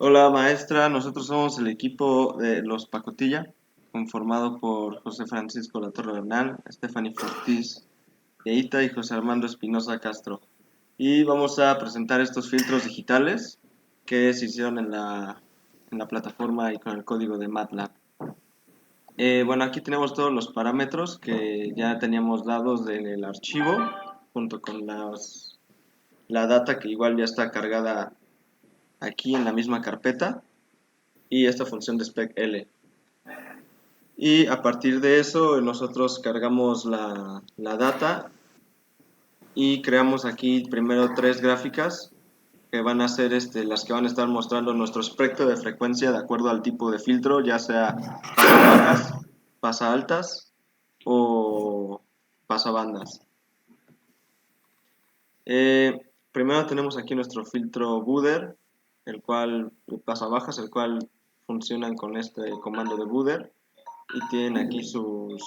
Hola maestra, nosotros somos el equipo de los Pacotilla, conformado por José Francisco Latorre Bernal, Stephanie Fortis Eita y José Armando Espinosa Castro. Y vamos a presentar estos filtros digitales que se hicieron en la plataforma y con el código de MATLAB. Bueno, aquí tenemos todos los parámetros que ya teníamos dados en el archivo, junto con la data que igual ya está cargada aquí en la misma carpeta y esta función de spec-L. Y a partir de eso nosotros cargamos la data y creamos aquí primero tres gráficas que van a ser las que van a estar mostrando nuestro espectro de frecuencia de acuerdo al tipo de filtro, ya sea pasa bajas, pasa altas o pasa bandas. Primero tenemos aquí nuestro filtro Buder, el cual pasa bajas, el cual funcionan con este comando de Buder y tienen aquí sus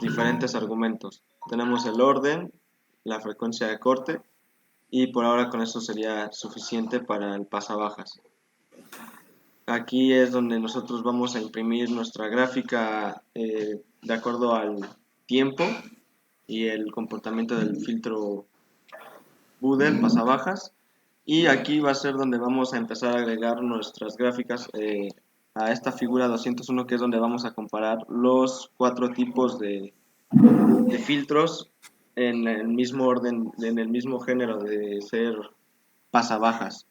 diferentes argumentos. Tenemos el orden, la frecuencia de corte y por ahora con eso sería suficiente para el pasabajas. Aquí es donde nosotros vamos a imprimir nuestra gráfica de acuerdo al tiempo y el comportamiento del filtro Budel pasabajas, y aquí va a ser donde vamos a empezar a agregar nuestras gráficas a esta figura 201, que es donde vamos a comparar los cuatro tipos de filtros en el mismo orden, en el mismo género de ser pasabajas.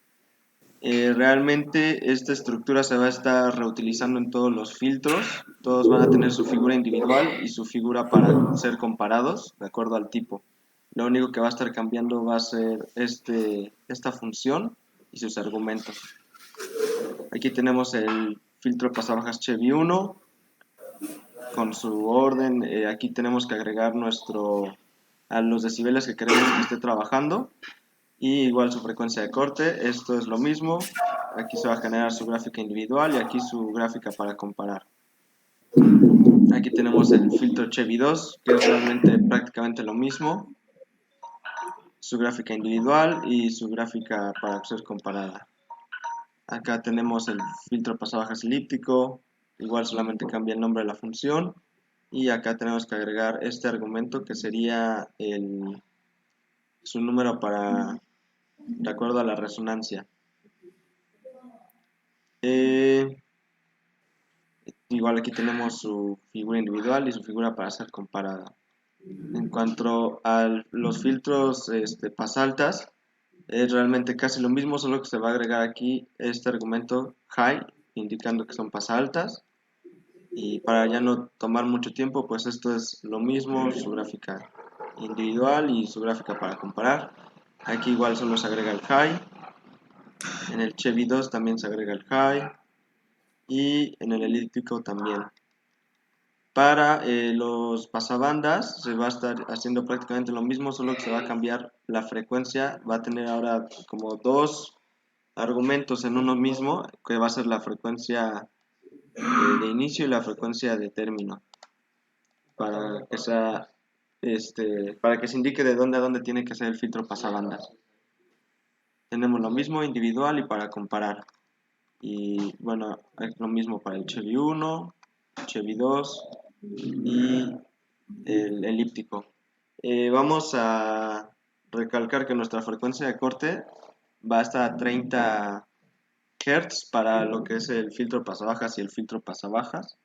Realmente esta estructura se va a estar reutilizando en todos los filtros, todos van a tener su figura individual y su figura para ser comparados de acuerdo al tipo. Lo único que va a estar cambiando va a ser esta función y sus argumentos. Aquí tenemos el filtro pasabajas Chevy 1 con su orden. Aquí tenemos que agregar a los decibeles que queremos que esté trabajando y igual su frecuencia de corte. Esto es lo mismo. Aquí se va a generar su gráfica individual y aquí su gráfica para comparar. Aquí tenemos el filtro Chevy 2, que es realmente prácticamente lo mismo, su gráfica individual y su gráfica para ser comparada. Acá tenemos el filtro pasabajas elíptico, igual solamente cambia el nombre de la función. Y acá tenemos que agregar este argumento que sería su número de acuerdo a la resonancia. Igual aquí tenemos su figura individual y su figura para ser comparada. En cuanto a los filtros pasaltas, es realmente casi lo mismo, solo que se va a agregar aquí este argumento high, indicando que son pasaltas. Y para ya no tomar mucho tiempo, pues esto es lo mismo, su gráfica individual y su gráfica para comparar. Aquí igual solo se agrega el high. En el Chevy 2 también se agrega el high. Y en el elíptico también. Para los pasabandas se va a estar haciendo prácticamente lo mismo, solo que se va a cambiar la frecuencia. Va a tener ahora como dos argumentos en uno mismo, que va a ser la frecuencia de inicio y la frecuencia de término, para que sea para que se indique de dónde a dónde tiene que ser el filtro pasabandas. Tenemos lo mismo individual y para comparar. Y bueno, es lo mismo para el Chevy 1, Chevy 2 y el elíptico. Vamos a recalcar que nuestra frecuencia de corte va a estar a 30 Hz para lo que es el filtro pasabajas y el filtro pasabajas.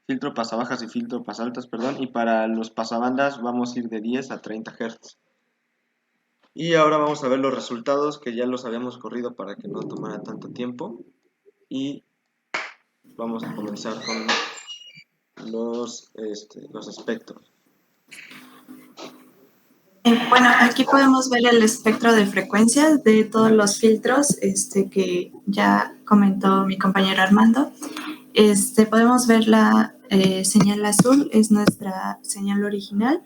Filtro pasabajas y filtro pasaltas, perdón. Y para los pasabandas vamos a ir de 10 a 30 Hz. Y ahora vamos a ver los resultados que ya los habíamos corrido para que no tomara tanto tiempo. Y vamos a comenzar con los espectros. Bueno, aquí podemos ver el espectro de frecuencias de todos los filtros que ya comentó mi compañero Armando. Podemos ver la señal azul, es nuestra señal original.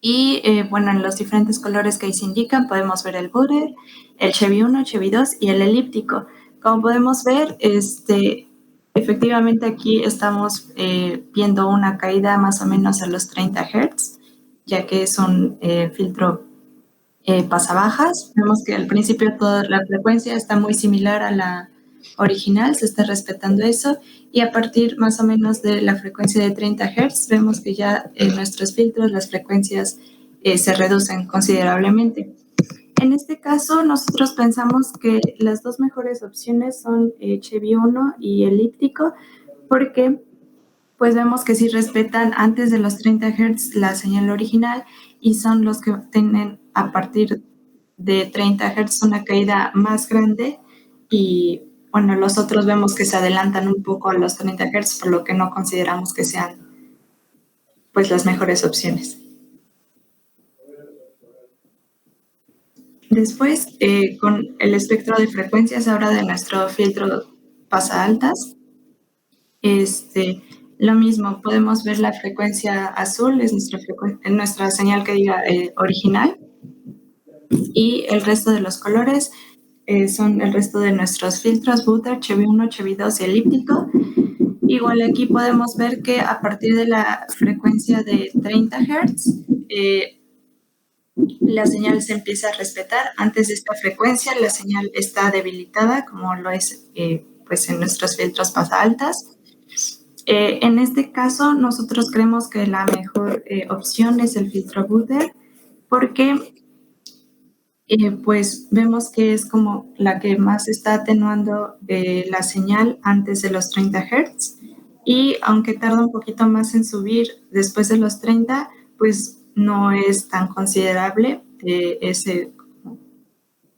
Y bueno, en los diferentes colores que ahí se indican podemos ver el Buder, el Chevy 1, Chevy 2 y el elíptico. Como podemos ver, efectivamente aquí estamos viendo una caída más o menos a los 30 Hz, ya que es un filtro pasabajas. Vemos que al principio toda la frecuencia está muy similar a la original, se está respetando eso, y a partir más o menos de la frecuencia de 30 Hz vemos que ya en nuestros filtros las frecuencias se reducen considerablemente. En este caso, nosotros pensamos que las dos mejores opciones son Chevy 1 y elíptico, porque pues vemos que sí respetan antes de los 30 Hz la señal original y son los que tienen a partir de 30 Hz una caída más grande, y bueno, los otros vemos que se adelantan un poco a los 30 Hz, por lo que no consideramos que sean pues las mejores opciones. Después, con el espectro de frecuencias ahora de nuestro filtro pasa altas, lo mismo, podemos ver la frecuencia azul, es nuestra señal que diga original, y el resto de los colores son el resto de nuestros filtros, Booter, Chevy 1, Chevy 2 y elíptico. Igual aquí podemos ver que a partir de la frecuencia de 30 Hz, la señal se empieza a respetar. Antes de esta frecuencia, la señal está debilitada, como lo es pues en nuestros filtros pasa altas. En este caso, nosotros creemos que la mejor opción es el filtro Booter, porque pues vemos que es como la que más está atenuando la señal antes de los 30 Hz, y aunque tarda un poquito más en subir después de los 30, pues no es tan considerable ese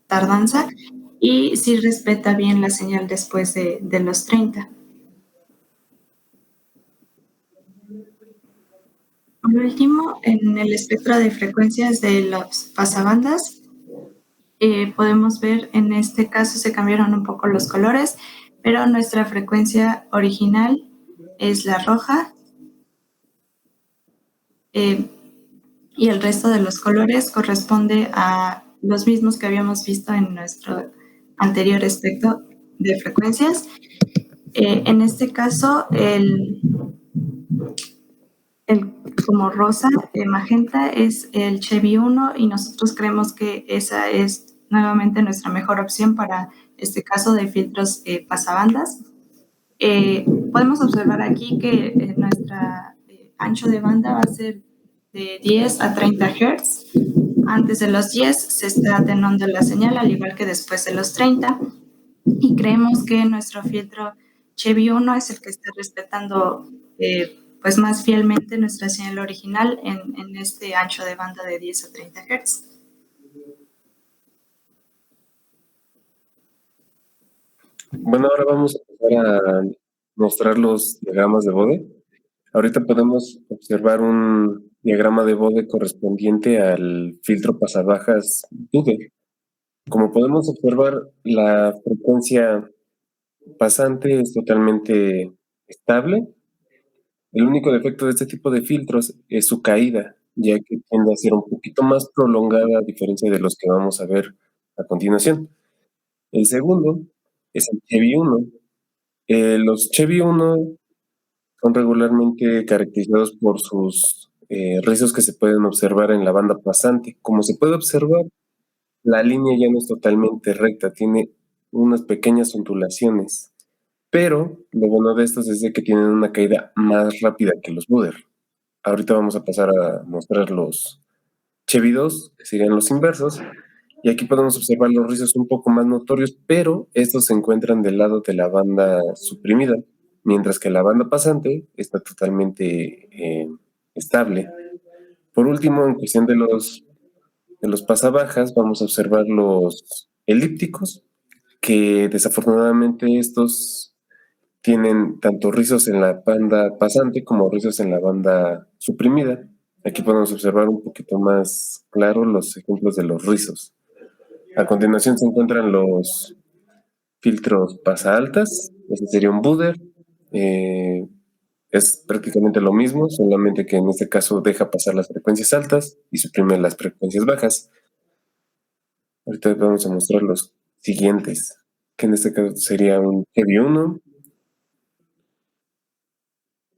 tardanza, y sí respeta bien la señal después de los 30. Por último, en el espectro de frecuencias de los pasabandas, podemos ver en este caso se cambiaron un poco los colores, pero nuestra frecuencia original es la roja, y el resto de los colores corresponde a los mismos que habíamos visto en nuestro anterior espectro de frecuencias. En este caso, el como rosa, magenta es el Chevy 1, y nosotros creemos que esa es nuevamente nuestra mejor opción para este caso de filtros pasabandas. Podemos observar aquí que nuestro ancho de banda va a ser de 10 a 30 Hz. Antes de los 10 se está atenuando la señal, al igual que después de los 30, y creemos que nuestro filtro Chevy 1 es el que está respetando pues más fielmente nuestra señal original en este ancho de banda de 10 a 30 Hz. Bueno, ahora vamos a empezar a mostrar los diagramas de Bode. Ahorita podemos observar un diagrama de Bode correspondiente al filtro pasabajas Bode. Como podemos observar, la frecuencia pasante es totalmente estable. El único defecto de este tipo de filtros es su caída, ya que tiende a ser un poquito más prolongada a diferencia de los que vamos a ver a continuación. El segundo es el Chevy 1. Los Chevy 1 son regularmente caracterizados por sus rizos que se pueden observar en la banda pasante. Como se puede observar, la línea ya no es totalmente recta, tiene unas pequeñas ondulaciones, pero lo bueno de estos es de que tienen una caída más rápida que los Buder. Ahorita vamos a pasar a mostrar los Chevy 2, que serían los inversos, y aquí podemos observar los rizos un poco más notorios, pero estos se encuentran del lado de la banda suprimida, mientras que la banda pasante está totalmente estable. Por último, en cuestión de los pasabajas, vamos a observar los elípticos, que desafortunadamente estos tienen tanto rizos en la banda pasante como rizos en la banda suprimida. Aquí podemos observar un poquito más claro los ejemplos de los rizos. A continuación se encuentran los filtros pasa altas, este sería un Buder. Es prácticamente lo mismo, solamente que en este caso deja pasar las frecuencias altas y suprime las frecuencias bajas. Ahorita vamos a mostrar los siguientes, que en este caso sería un Chevy 1,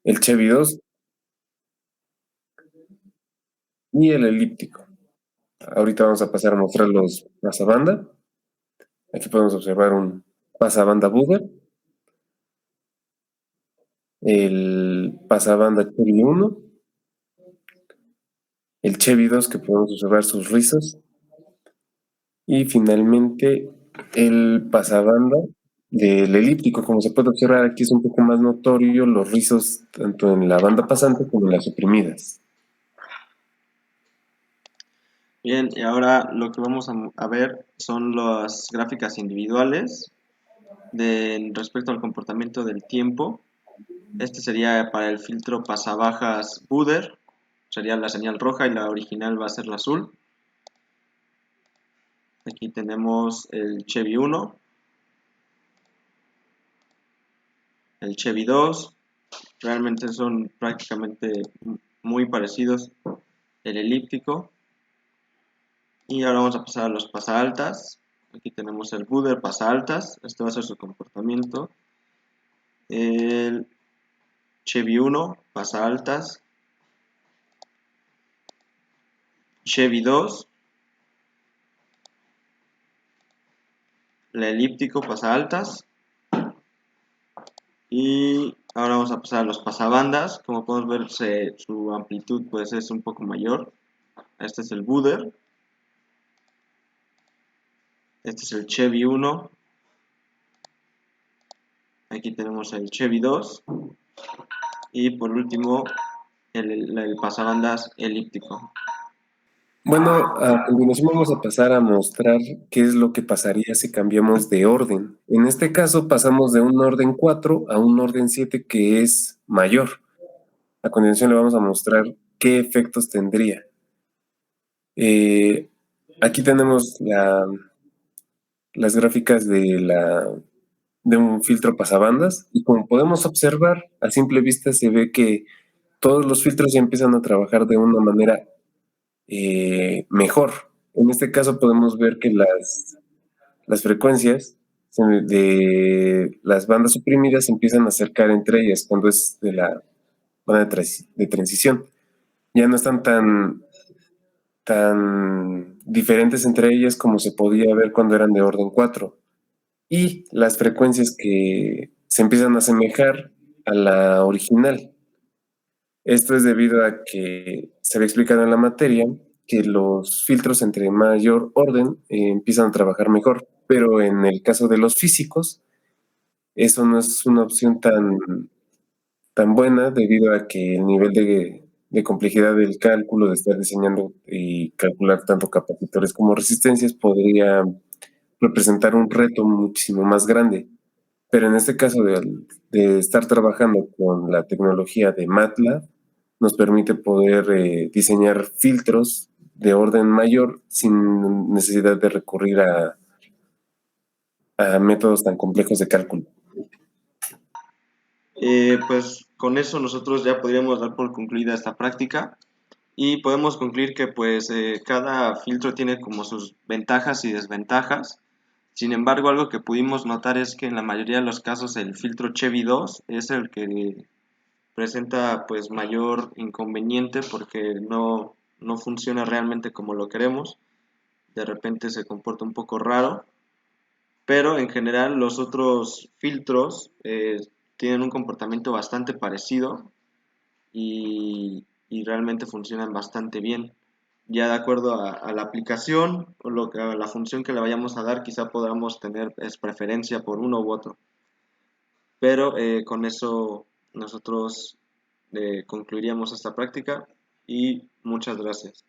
el Chevy 2 y el elíptico. Ahorita vamos a pasar a mostrar los pasabanda. Aquí podemos observar un pasabanda Buda, el pasabanda Chevy 1, el Chevy 2 que podemos observar sus rizos y finalmente el pasabanda del elíptico. Como se puede observar aquí es un poco más notorio los rizos tanto en la banda pasante como en las suprimidas. Bien, y ahora lo que vamos a ver son las gráficas individuales respecto al comportamiento del tiempo. Este sería para el filtro pasabajas Buder, sería la señal roja y la original va a ser la azul. Aquí tenemos el Chevy 1, el Chevy 2, realmente son prácticamente muy parecidos, el elíptico. Y ahora vamos a pasar a los pasaaltas. Aquí tenemos el Buder pasaaltas, este va a ser su comportamiento. El Chevy 1 pasaaltas, Chevy 2, la elíptico pasaaltas. Y ahora vamos a pasar a los pasabandas. Como podemos ver, su amplitud pues es un poco mayor. Este es el Buder. Este es el Chevy 1. Aquí tenemos el Chevy 2. Y por último, el pasabandas elíptico. Bueno, a continuación vamos a pasar a mostrar qué es lo que pasaría si cambiamos de orden. En este caso pasamos de un orden 4 a un orden 7 que es mayor. A continuación le vamos a mostrar qué efectos tendría. Eh, Aquí tenemos las gráficas de un filtro pasabandas y como podemos observar, a simple vista se ve que todos los filtros ya empiezan a trabajar de una manera mejor. En este caso podemos ver que las frecuencias de las bandas suprimidas se empiezan a acercar entre ellas cuando es de la banda de transición. Ya no están tan diferentes entre ellas como se podía ver cuando eran de orden 4. Y las frecuencias que se empiezan a asemejar a la original. Esto es debido a que se había explicado en la materia que los filtros entre mayor orden empiezan a trabajar mejor, pero en el caso de los físicos, eso no es una opción tan buena debido a que el nivel de complejidad del cálculo, de estar diseñando y calcular tanto capacitores como resistencias, podría representar un reto muchísimo más grande. Pero en este caso de estar trabajando con la tecnología de MATLAB, nos permite poder diseñar filtros de orden mayor sin necesidad de recurrir a métodos tan complejos de cálculo. Pues con eso nosotros ya podríamos dar por concluida esta práctica y podemos concluir que pues cada filtro tiene como sus ventajas y desventajas. Sin embargo, algo que pudimos notar es que en la mayoría de los casos el filtro Chevy 2 es el que presenta pues mayor inconveniente porque no funciona realmente como lo queremos. De repente se comporta un poco raro, pero en general los otros filtros tienen un comportamiento bastante parecido y realmente funcionan bastante bien. Ya de acuerdo a la aplicación o a la función que le vayamos a dar, quizá podamos tener preferencia por uno u otro. Pero con eso nosotros concluiríamos esta práctica y muchas gracias.